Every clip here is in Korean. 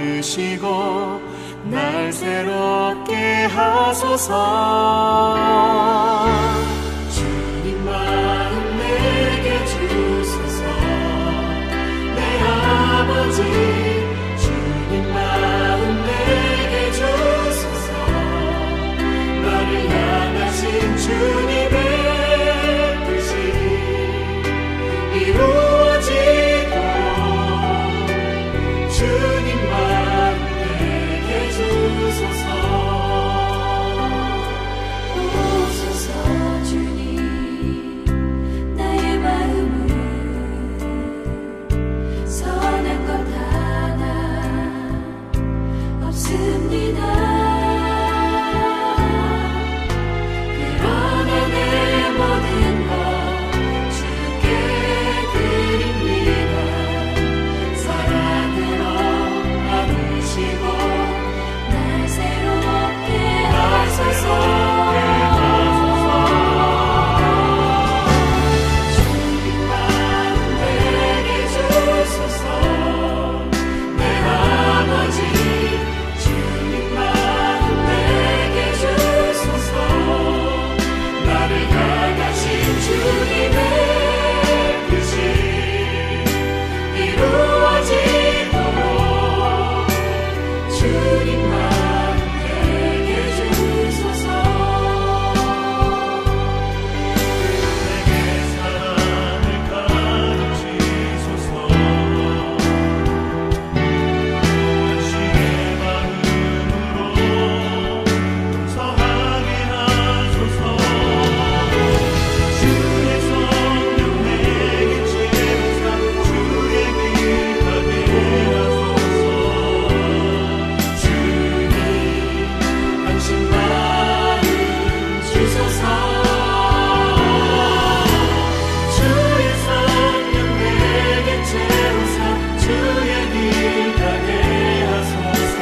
안으시고 날 새롭게 하소서. 주님 마음 내게 주소서. 내 아버지 주님 마음 내게 주소서. 나를 향하신 주님의 뜻이 이루어지도록 주님 마음 내게 주소서. 오소서 주님 나의 마음은 선한 것 하나 없습니다. 그러나 내 모든 것 주께 드립니다. 사랑으로 안으시고 날 새롭게 하소서. 주님 마음 내게 주소서. 내 아버지 주님 마음 내게 주소서. 나를 향하신 주님의 뜻이 이루어지도록 주님 마음 내게 주소서. 내게 사랑을 가르치소서. 안식의 마음으로 성하게 하소서. 주의 성령 내게 채우사 주의 길 가게 하소서. 주님 당신 마음 주소서. 주의 성령 내게 채우사 주의 길 가게 하소서.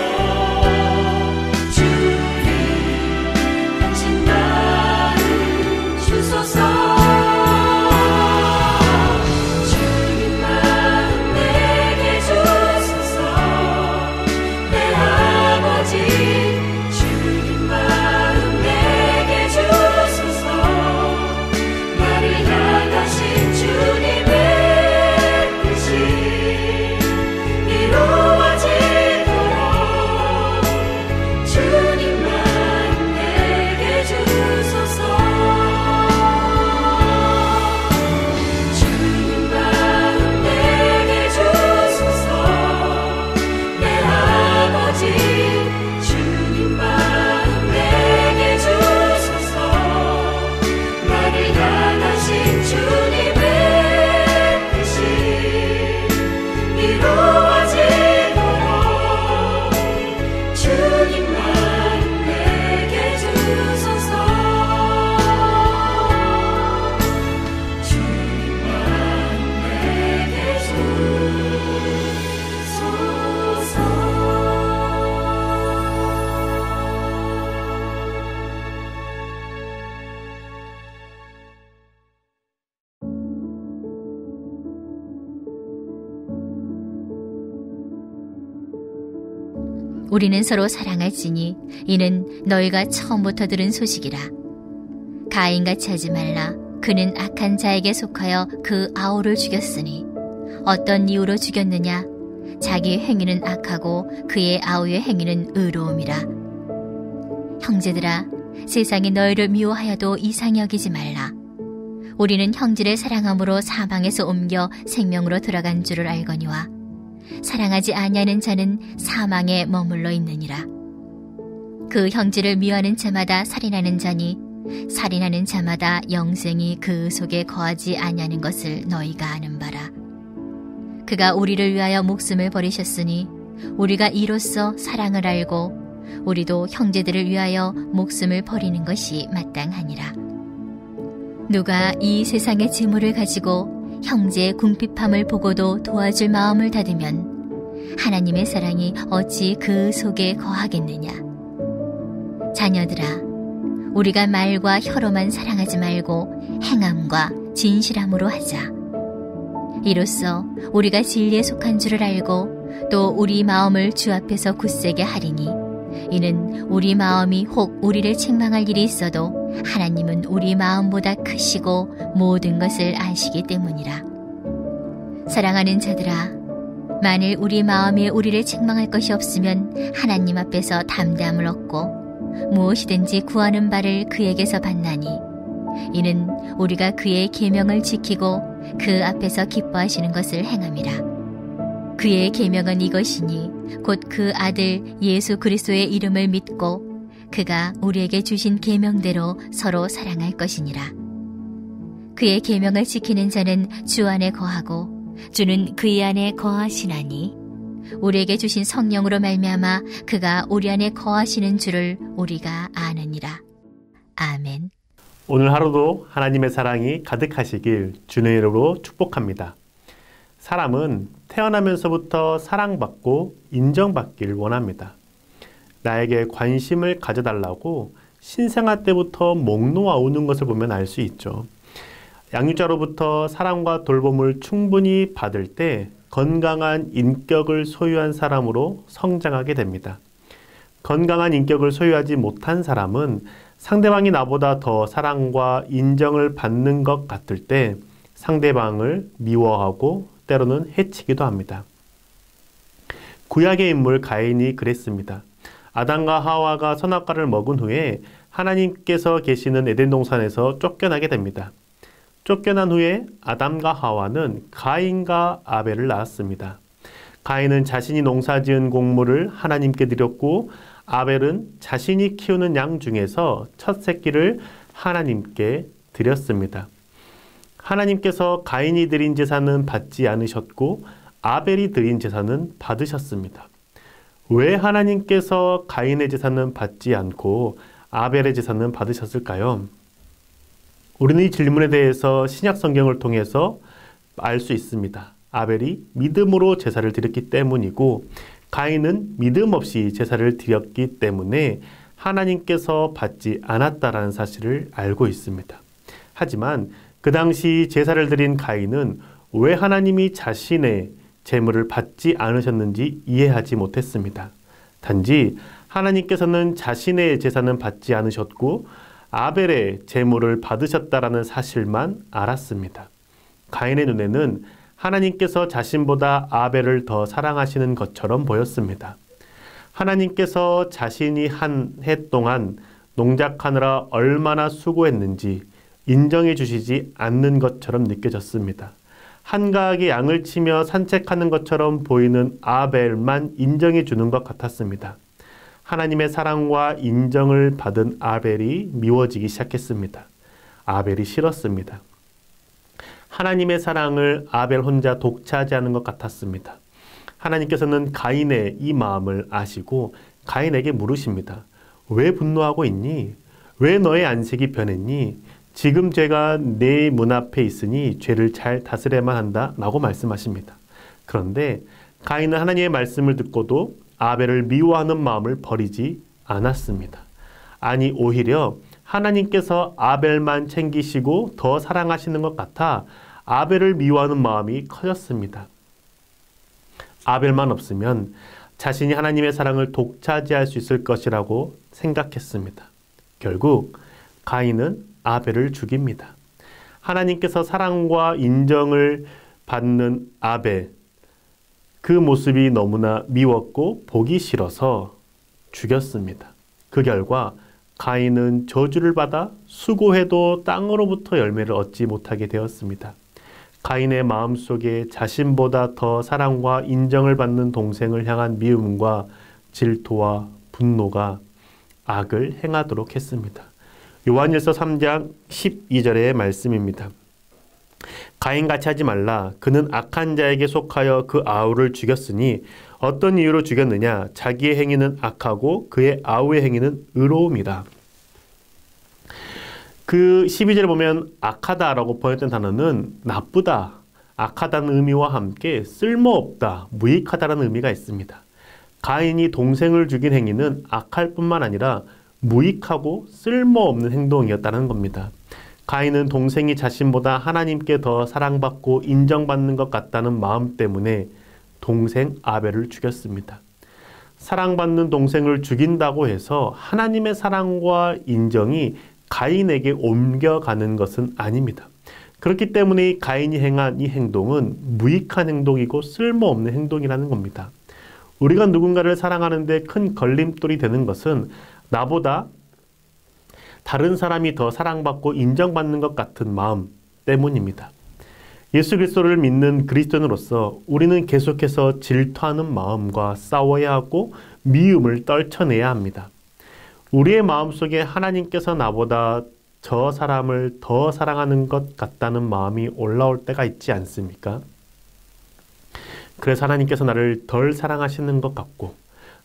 주님 당신 마음 주소서. 주님 마음 내게 주소서. 내 아버지 주님 마음 내게 주소서. 나를 향하신 주님의 뜻이 이루어지도록 주님 마음 내게 주소서. 주님 마음 내게 주소서. 내 아버지 주님 마음 내게 주소서. 나를 향하신 주님의 뜻이 이루어지도록 주님 마음 내게 주소서. 주님 마음 내게 주소서. 우리는 서로 사랑할지니 이는 너희가 처음부터 들은 소식이라. 가인같이 하지 말라. 그는 악한 자에게 속하여 그 아우를 죽였으니 어떤 이유로 죽였느냐? 자기 행위는 악하고 그의 아우의 행위는 의로움이라. 형제들아, 세상이 너희를 미워하여도 이상히 여기지 말라. 우리는 형제를 사랑함으로 사망에서 옮겨 생명으로 들어간 줄을 알거니와 사랑하지 아니하는 자는 사망에 머물러 있느니라. 그 형제를 미워하는 자마다 살인하는 자니 살인하는 자마다 영생이 그 속에 거하지 아니하는 것을 너희가 아는 바라. 그가 우리를 위하여 목숨을 버리셨으니 우리가 이로써 사랑을 알고 우리도 형제들을 위하여 목숨을 버리는 것이 마땅하니라. 누가 이 세상의 재물을 가지고 형제의 궁핍함을 보고도 도와줄 마음을 닫으면 하나님의 사랑이 어찌 그 속에 거하겠느냐. 자녀들아, 우리가 말과 혀로만 사랑하지 말고 행함과 진실함으로 하자. 이로써 우리가 진리에 속한 줄을 알고 또 우리 마음을 주 앞에서 굳세게 하리니 이는 우리 마음이 혹 우리를 책망할 일이 있어도 하나님은 우리 마음보다 크시고 모든 것을 아시기 때문이라. 사랑하는 자들아, 만일 우리 마음에 우리를 책망할 것이 없으면 하나님 앞에서 담대함을 얻고 무엇이든지 구하는 바를 그에게서 받나니 이는 우리가 그의 계명을 지키고 그 앞에서 기뻐하시는 것을 행함이라. 그의 계명은 이것이니 곧 그 아들 예수 그리스도의 이름을 믿고 그가 우리에게 주신 계명대로 서로 사랑할 것이니라. 그의 계명을 지키는 자는 주 안에 거하고 주는 그의 안에 거하시나니 우리에게 주신 성령으로 말미암아 그가 우리 안에 거하시는 줄을 우리가 아느니라. 아멘. 오늘 하루도 하나님의 사랑이 가득하시길 주의 이름으로 축복합니다. 사람은 태어나면서부터 사랑받고 인정받길 원합니다. 나에게 관심을 가져달라고 신생아 때부터 목 놓아 우는 것을 보면 알 수 있죠. 양육자로부터 사랑과 돌봄을 충분히 받을 때 건강한 인격을 소유한 사람으로 성장하게 됩니다. 건강한 인격을 소유하지 못한 사람은 상대방이 나보다 더 사랑과 인정을 받는 것 같을 때 상대방을 미워하고 때로는 해치기도 합니다. 구약의 인물 가인이 그랬습니다. 아담과 하와가 선악과를 먹은 후에 하나님께서 계시는 에덴 동산에서 쫓겨나게 됩니다. 쫓겨난 후에 아담과 하와는 가인과 아벨을 낳았습니다. 가인은 자신이 농사지은 곡물을 하나님께 드렸고 아벨은 자신이 키우는 양 중에서 첫 새끼를 하나님께 드렸습니다. 하나님께서 가인이 드린 제사는 받지 않으셨고 아벨이 드린 제사는 받으셨습니다. 왜 하나님께서 가인의 제사는 받지 않고 아벨의 제사는 받으셨을까요? 우리는 이 질문에 대해서 신약 성경을 통해서 알 수 있습니다. 아벨이 믿음으로 제사를 드렸기 때문이고 가인은 믿음 없이 제사를 드렸기 때문에 하나님께서 받지 않았다라는 사실을 알고 있습니다. 하지만 그 당시 제사를 드린 가인은 왜 하나님이 자신의 제물을 받지 않으셨는지 이해하지 못했습니다. 단지 하나님께서는 자신의 제사는 받지 않으셨고 아벨의 제물을 받으셨다라는 사실만 알았습니다. 가인의 눈에는 하나님께서 자신보다 아벨을 더 사랑하시는 것처럼 보였습니다. 하나님께서 자신이 한 해 동안 농작하느라 얼마나 수고했는지 인정해 주시지 않는 것처럼 느껴졌습니다. 한가하게 양을 치며 산책하는 것처럼 보이는 아벨만 인정해 주는 것 같았습니다. 하나님의 사랑과 인정을 받은 아벨이 미워지기 시작했습니다. 아벨이 싫었습니다. 하나님의 사랑을 아벨 혼자 독차지하는 것 같았습니다. 하나님께서는 가인의 이 마음을 아시고 가인에게 물으십니다. 왜 분노하고 있니? 왜 너의 안색이 변했니? 지금 죄가 내 문 앞에 있으니 죄를 잘 다스려야만 한다 라고 말씀하십니다. 그런데 가인은 하나님의 말씀을 듣고도 아벨을 미워하는 마음을 버리지 않았습니다. 아니 오히려 하나님께서 아벨만 챙기시고 더 사랑하시는 것 같아 아벨을 미워하는 마음이 커졌습니다. 아벨만 없으면 자신이 하나님의 사랑을 독차지할 수 있을 것이라고 생각했습니다. 결국 가인은 아벨을 죽입니다. 하나님께서 사랑과 인정을 받는 아벨, 그 모습이 너무나 미웠고 보기 싫어서 죽였습니다. 그 결과 가인은 저주를 받아 수고해도 땅으로부터 열매를 얻지 못하게 되었습니다. 가인의 마음속에 자신보다 더 사랑과 인정을 받는 동생을 향한 미움과 질투와 분노가 악을 행하도록 했습니다. 요한일서 3장 12절의 말씀입니다. 가인같이 하지 말라. 그는 악한 자에게 속하여 그 아우를 죽였으니 어떤 이유로 죽였느냐? 자기의 행위는 악하고 그의 아우의 행위는 의로움이라. 그 12절에 보면 악하다라고 번역된 단어는 나쁘다, 악하다는 의미와 함께 쓸모없다, 무익하다라는 의미가 있습니다. 가인이 동생을 죽인 행위는 악할 뿐만 아니라 무익하고 쓸모없는 행동이었다는 겁니다. 가인은 동생이 자신보다 하나님께 더 사랑받고 인정받는 것 같다는 마음 때문에 동생 아벨을 죽였습니다. 사랑받는 동생을 죽인다고 해서 하나님의 사랑과 인정이 가인에게 옮겨가는 것은 아닙니다. 그렇기 때문에 가인이 행한 이 행동은 무익한 행동이고 쓸모없는 행동이라는 겁니다. 우리가 누군가를 사랑하는데 큰 걸림돌이 되는 것은 나보다 다른 사람이 더 사랑받고 인정받는 것 같은 마음 때문입니다. 예수 그리스도를 믿는 그리스도인으로서 우리는 계속해서 질투하는 마음과 싸워야 하고 미움을 떨쳐내야 합니다. 우리의 마음속에 하나님께서 나보다 저 사람을 더 사랑하는 것 같다는 마음이 올라올 때가 있지 않습니까? 그래서 하나님께서 나를 덜 사랑하시는 것 같고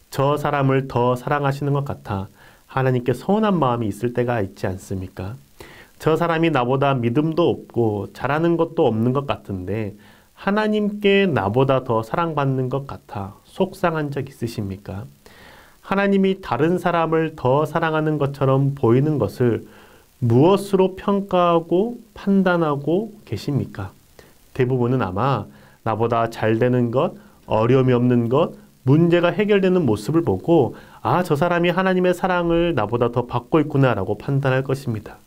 저 사람을 더 사랑하시는 것 같아 하나님께 서운한 마음이 있을 때가 있지 않습니까? 저 사람이 나보다 믿음도 없고 잘하는 것도 없는 것 같은데 하나님께 나보다 더 사랑받는 것 같아 속상한 적 있으십니까? 하나님이 다른 사람을 더 사랑하는 것처럼 보이는 것을 무엇으로 평가하고 판단하고 계십니까? 대부분은 아마 나보다 잘 되는 것, 어려움이 없는 것, 문제가 해결되는 모습을 보고 아, 저 사람이 하나님의 사랑을 나보다 더 받고 있구나라고 판단할 것입니다.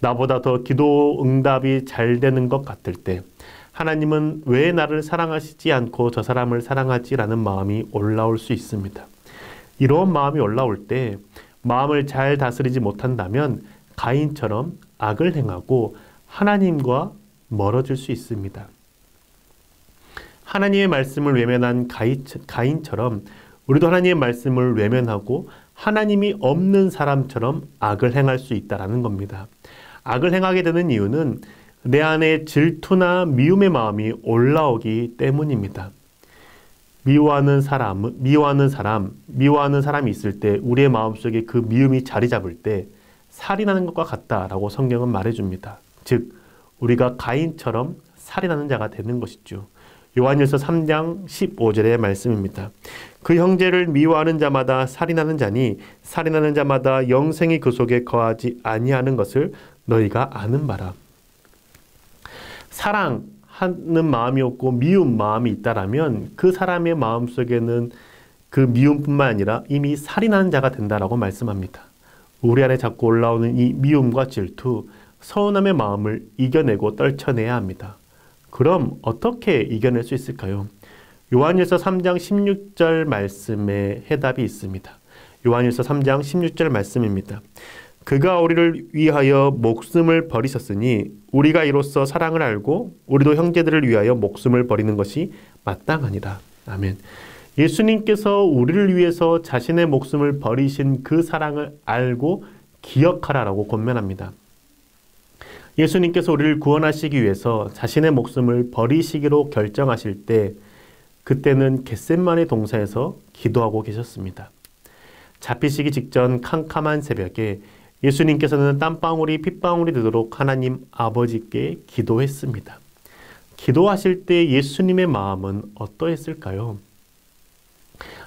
나보다 더 기도 응답이 잘 되는 것 같을 때 하나님은 왜 나를 사랑하시지 않고 저 사람을 사랑하지라는 마음이 올라올 수 있습니다. 이런 마음이 올라올 때 마음을 잘 다스리지 못한다면 가인처럼 악을 행하고 하나님과 멀어질 수 있습니다. 하나님의 말씀을 외면한 가인처럼 우리도 하나님의 말씀을 외면하고 하나님이 없는 사람처럼 악을 행할 수 있다는 겁니다. 악을 행하게 되는 이유는 내 안에 질투나 미움의 마음이 올라오기 때문입니다. 미워하는 사람이 있을 때 우리의 마음속에 그 미움이 자리 잡을 때 살인하는 것과 같다라고 성경은 말해줍니다. 즉 우리가 가인처럼 살인하는 자가 되는 것이죠. 요한일서 3장 15절의 말씀입니다. 그 형제를 미워하는 자마다 살인하는 자니 살인하는 자마다 영생이 그 속에 거하지 아니하는 것을 너희가 아는 바라. 사랑하는 마음이 없고 미움 마음이 있다라면 그 사람의 마음속에는 그 미움뿐만 아니라 이미 살인하는 자가 된다라고 말씀합니다. 우리 안에 자꾸 올라오는 이 미움과 질투, 서운함의 마음을 이겨내고 떨쳐내야 합니다. 그럼 어떻게 이겨낼 수 있을까요? 요한일서 3장 16절 말씀에 해답이 있습니다. 요한일서 3장 16절 말씀입니다. 그가 우리를 위하여 목숨을 버리셨으니 우리가 이로써 사랑을 알고 우리도 형제들을 위하여 목숨을 버리는 것이 마땅하니라. 아멘. 예수님께서 우리를 위해서 자신의 목숨을 버리신 그 사랑을 알고 기억하라라고 권면합니다. 예수님께서 우리를 구원하시기 위해서 자신의 목숨을 버리시기로 결정하실 때 그때는 겟세마네 동산에서 기도하고 계셨습니다. 잡히시기 직전 캄캄한 새벽에 예수님께서는 땀방울이 핏방울이 되도록 하나님 아버지께 기도했습니다. 기도하실 때 예수님의 마음은 어떠했을까요?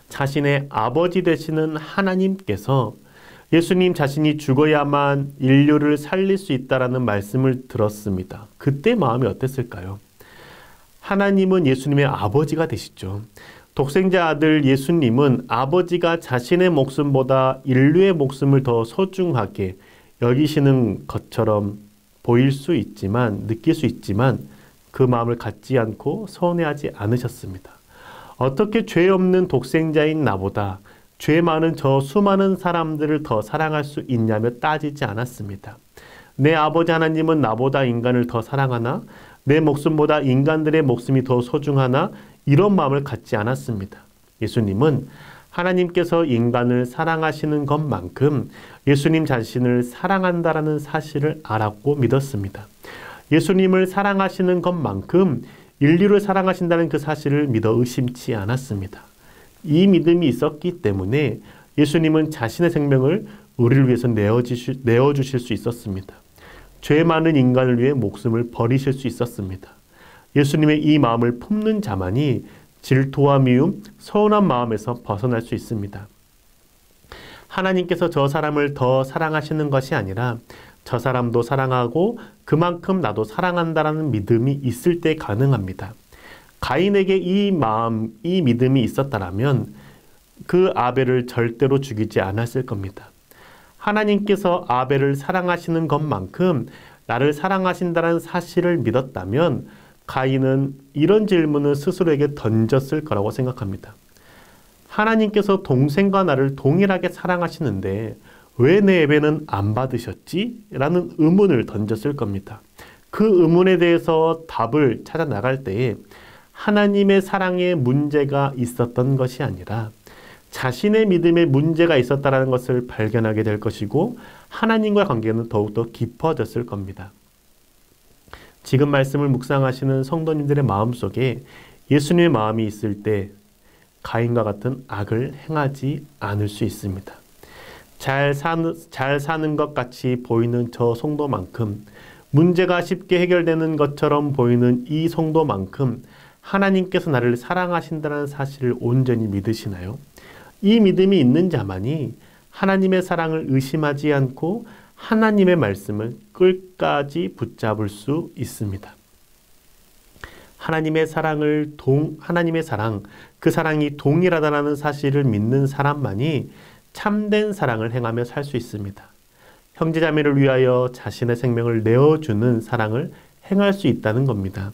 자신의 아버지 되시는 하나님께서 예수님 자신이 죽어야만 인류를 살릴 수 있다라는 말씀을 들었습니다. 그때 마음이 어땠을까요? 하나님은 예수님의 아버지가 되시죠. 독생자 아들 예수님은 아버지가 자신의 목숨보다 인류의 목숨을 더 소중하게 여기시는 것처럼 보일 수 있지만, 느낄 수 있지만 그 마음을 갖지 않고 서운해하지 않으셨습니다. 어떻게 죄 없는 독생자인 나보다 죄 많은 저 수많은 사람들을 더 사랑할 수 있냐며 따지지 않았습니다. 내 아버지 하나님은 나보다 인간을 더 사랑하나? 내 목숨보다 인간들의 목숨이 더 소중하나? 이런 마음을 갖지 않았습니다. 예수님은 하나님께서 인간을 사랑하시는 것만큼 예수님 자신을 사랑한다라는 사실을 알았고 믿었습니다. 예수님을 사랑하시는 것만큼 인류를 사랑하신다는 그 사실을 믿어 의심치 않았습니다. 이 믿음이 있었기 때문에 예수님은 자신의 생명을 우리를 위해서 내어주실 수 있었습니다. 죄 많은 인간을 위해 목숨을 버리실 수 있었습니다. 예수님의 이 마음을 품는 자만이 질투와 미움, 서운한 마음에서 벗어날 수 있습니다. 하나님께서 저 사람을 더 사랑하시는 것이 아니라 저 사람도 사랑하고 그만큼 나도 사랑한다라는 믿음이 있을 때 가능합니다. 가인에게 이 마음, 이 믿음이 있었다라면 그 아벨을 절대로 죽이지 않았을 겁니다. 하나님께서 아벨을 사랑하시는 것만큼 나를 사랑하신다는 사실을 믿었다면 가인은 이런 질문을 스스로에게 던졌을 거라고 생각합니다. 하나님께서 동생과 나를 동일하게 사랑하시는데 왜 내 예배는 안 받으셨지? 라는 의문을 던졌을 겁니다. 그 의문에 대해서 답을 찾아 나갈 때에 하나님의 사랑에 문제가 있었던 것이 아니라 자신의 믿음에 문제가 있었다는 것을 발견하게 될 것이고 하나님과의 관계는 더욱더 깊어졌을 겁니다. 지금 말씀을 묵상하시는 성도님들의 마음속에 예수님의 마음이 있을 때 가인과 같은 악을 행하지 않을 수 있습니다. 잘 사는 것 같이 보이는 저 성도만큼, 문제가 쉽게 해결되는 것처럼 보이는 이 성도만큼 하나님께서 나를 사랑하신다는 사실을 온전히 믿으시나요? 이 믿음이 있는 자만이 하나님의 사랑을 의심하지 않고 하나님의 말씀을 끝까지 붙잡을 수 있습니다. 하나님의 사랑, 그 사랑이 동일하다는 사실을 믿는 사람만이 참된 사랑을 행하며 살 수 있습니다. 형제자매를 위하여 자신의 생명을 내어주는 사랑을 행할 수 있다는 겁니다.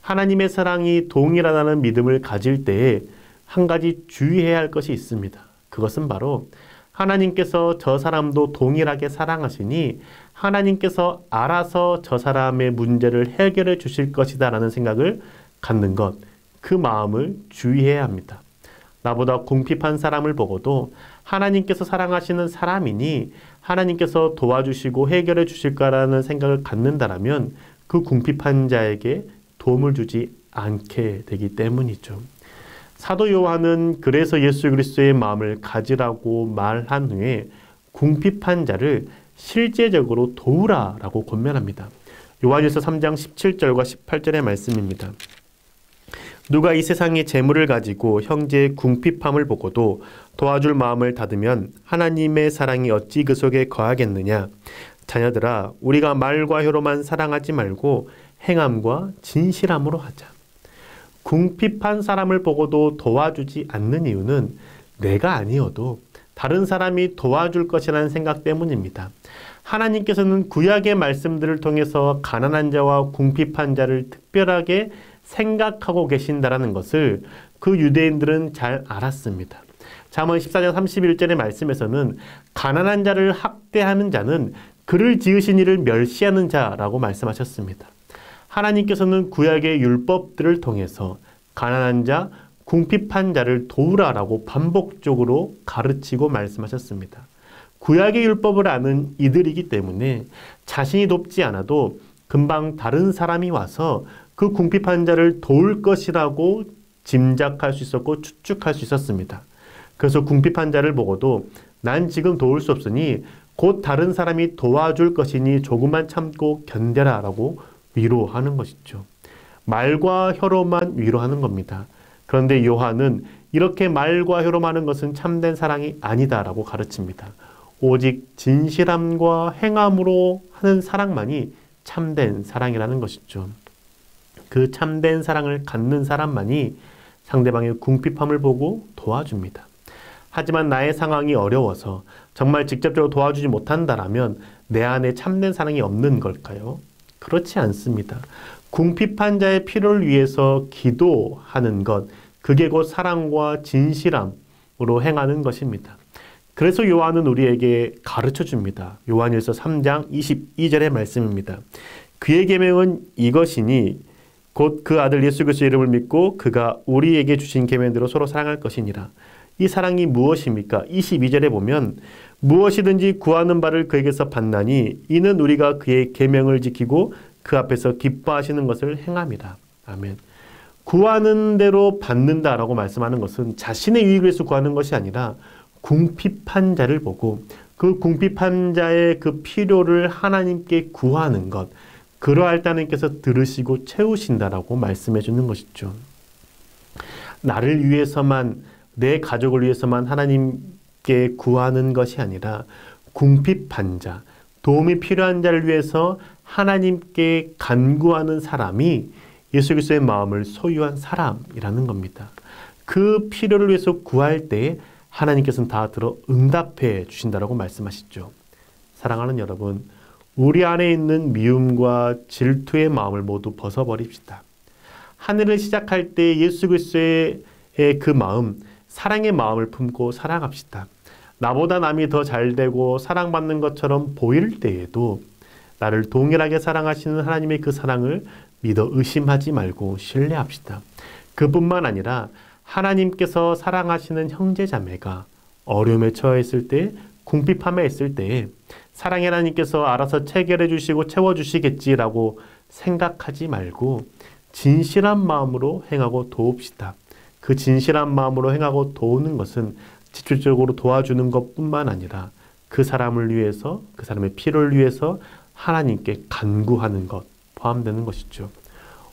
하나님의 사랑이 동일하다는 믿음을 가질 때에 한 가지 주의해야 할 것이 있습니다. 그것은 바로 하나님께서 저 사람도 동일하게 사랑하시니 하나님께서 알아서 저 사람의 문제를 해결해 주실 것이다 라는 생각을 갖는 것, 그 마음을 주의해야 합니다. 나보다 궁핍한 사람을 보고도 하나님께서 사랑하시는 사람이니 하나님께서 도와주시고 해결해 주실 거라는 생각을 갖는다라면 그 궁핍한 자에게 도움을 주지 않게 되기 때문이죠. 사도 요한은 그래서 예수 그리스도의 마음을 가지라고 말한 후에 궁핍한 자를 실제적으로 도우라라고 권면합니다. 요한일서 3장 17절과 18절의 말씀입니다. 누가 이 세상의 재물을 가지고 형제의 궁핍함을 보고도 도와줄 마음을 닫으면 하나님의 사랑이 어찌 그 속에 거하겠느냐. 자녀들아, 우리가 말과 혀로만 사랑하지 말고 행함과 진실함으로 하자. 궁핍한 사람을 보고도 도와주지 않는 이유는 내가 아니어도 다른 사람이 도와줄 것이라는 생각 때문입니다. 하나님께서는 구약의 말씀들을 통해서 가난한 자와 궁핍한 자를 특별하게 생각하고 계신다라는 것을 그 유대인들은 잘 알았습니다. 잠언 14장 31절의 말씀에서는 가난한 자를 학대하는 자는 그를 지으신 이를 멸시하는 자라고 말씀하셨습니다. 하나님께서는 구약의 율법들을 통해서 가난한 자, 궁핍한 자를 도우라라고 반복적으로 가르치고 말씀하셨습니다. 구약의 율법을 아는 이들이기 때문에 자신이 돕지 않아도 금방 다른 사람이 와서 그 궁핍한 자를 도울 것이라고 짐작할 수 있었고 추측할 수 있었습니다. 그래서 궁핍한 자를 보고도 난 지금 도울 수 없으니 곧 다른 사람이 도와줄 것이니 조금만 참고 견뎌라 라고 위로하는 것이죠. 말과 혀로만 위로하는 겁니다. 그런데 요한은 이렇게 말과 혀로만 하는 것은 참된 사랑이 아니다라고 가르칩니다. 오직 진실함과 행함으로 하는 사랑만이 참된 사랑이라는 것이죠. 그 참된 사랑을 갖는 사람만이 상대방의 궁핍함을 보고 도와줍니다. 하지만 나의 상황이 어려워서 정말 직접적으로 도와주지 못한다라면 내 안에 참된 사랑이 없는 걸까요? 그렇지 않습니다. 궁핍한 자의 필요를 위해서 기도하는 것, 그게 곧 사랑과 진실함으로 행하는 것입니다. 그래서 요한은 우리에게 가르쳐 줍니다. 요한일서 3장 22절의 말씀입니다. 그의 계명은 이것이니 곧 그 아들 예수 그리스도의 이름을 믿고 그가 우리에게 주신 계명대로 서로 사랑할 것이니라. 이 사랑이 무엇입니까? 22절에 보면 무엇이든지 구하는 바를 그에게서 받나니 이는 우리가 그의 계명을 지키고 그 앞에서 기뻐하시는 것을 행함이라. 아멘. 구하는 대로 받는다라고 말씀하는 것은 자신의 유익을 위해서 구하는 것이 아니라 궁핍한 자를 보고 그 궁핍한 자의 그 필요를 하나님께 구하는 것, 그러할 때 하나님께서 들으시고 채우신다라고 말씀해 주는 것이죠. 나를 위해서만, 내 가족을 위해서만 하나님께 구하는 것이 아니라 궁핍한 자, 도움이 필요한 자를 위해서 하나님께 간구하는 사람이 예수 그리스도의 마음을 소유한 사람이라는 겁니다. 그 필요를 위해서 구할 때 하나님께서는 다 들어 응답해 주신다라고 말씀하시죠. 사랑하는 여러분, 우리 안에 있는 미움과 질투의 마음을 모두 벗어버립시다. 한 해를 시작할 때 예수 그리스도의 그 마음, 사랑의 마음을 품고 살아갑시다. 나보다 남이 더 잘되고 사랑받는 것처럼 보일 때에도 나를 동일하게 사랑하시는 하나님의 그 사랑을 믿어 의심하지 말고 신뢰합시다. 그뿐만 아니라 하나님께서 사랑하시는 형제자매가 어려움에 처했을 때, 궁핍함에 있을 때에 사랑의 하나님께서 알아서 체결해 주시고 채워주시겠지라고 생각하지 말고 진실한 마음으로 행하고 도웁시다. 그 진실한 마음으로 행하고 도우는 것은 직접적으로 도와주는 것뿐만 아니라 그 사람을 위해서, 그 사람의 필요를 위해서 하나님께 간구하는 것 포함되는 것이죠.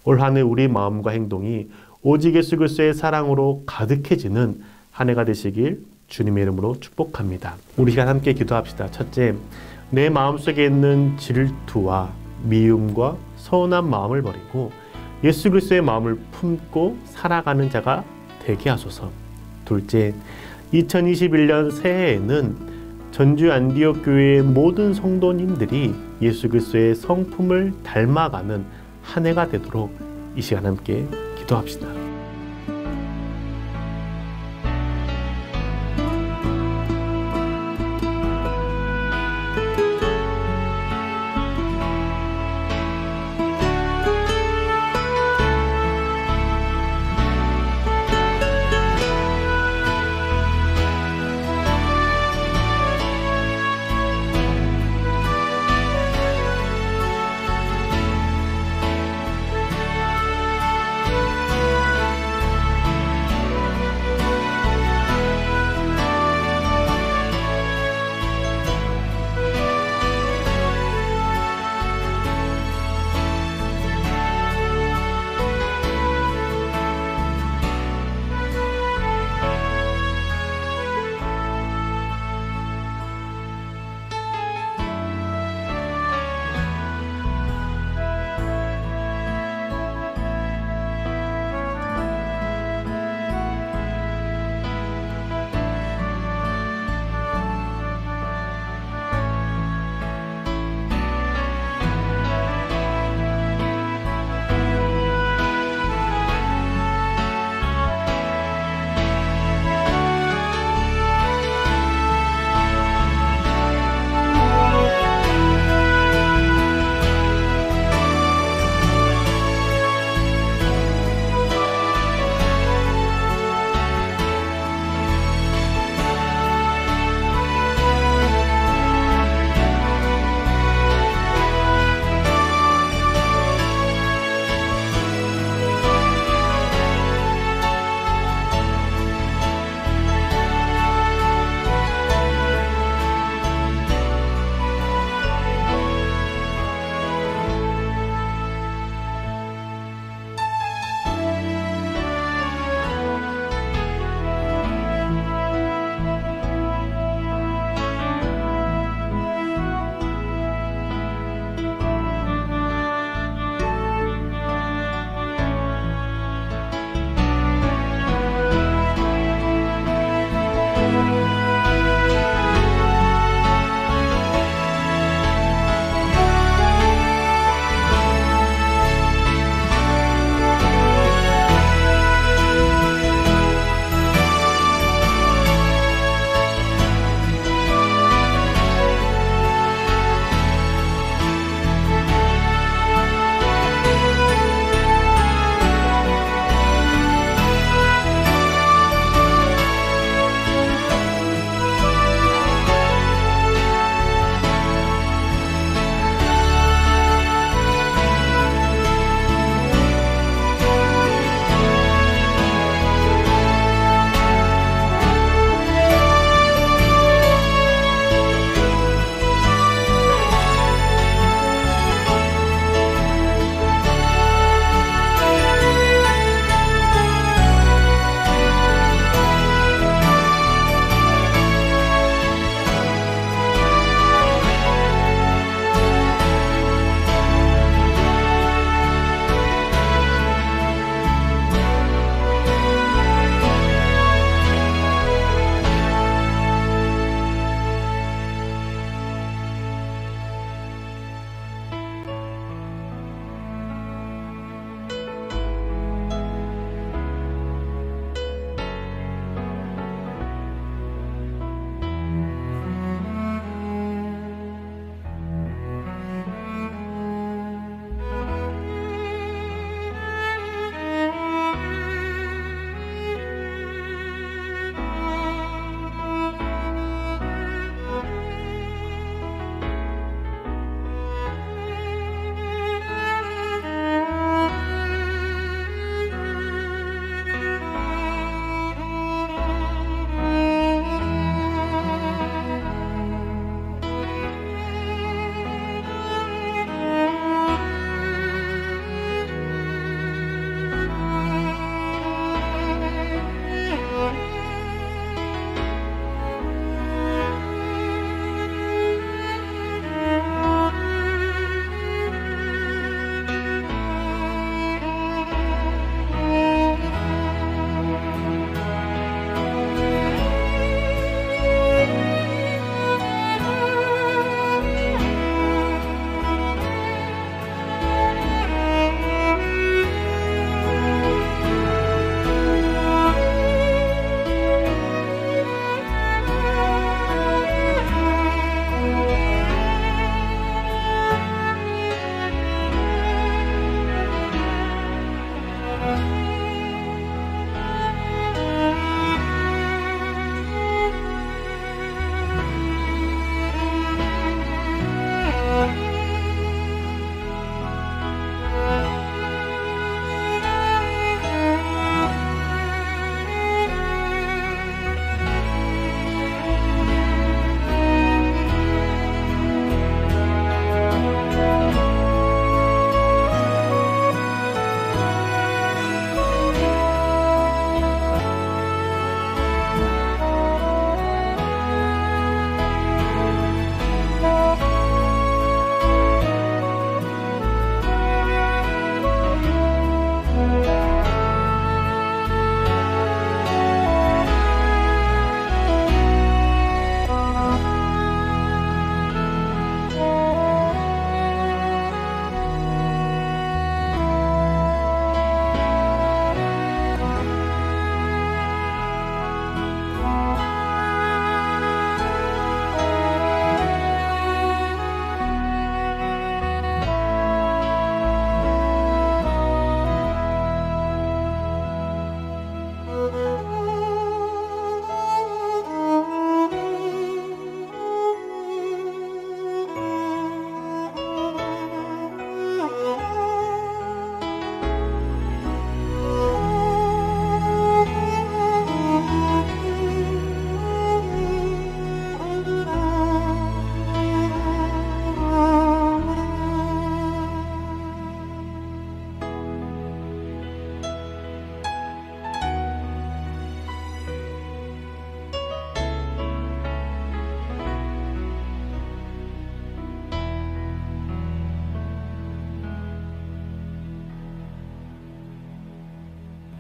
올 한 해 우리 마음과 행동이 오직 예수 그리스도의 사랑으로 가득해지는 한 해가 되시길 주님의 이름으로 축복합니다. 우리 시간 함께 기도합시다. 첫째, 내 마음속에 있는 질투와 미움과 서운한 마음을 버리고 예수 그리스도의 마음을 품고 살아가는 자가 되게 하소서. 둘째, 2021년 새해에는 전주 안디옥 교회의 모든 성도님들이 예수 그리스도의 성품을 닮아가는 한 해가 되도록 이 시간 함께 기도합시다.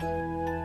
주소서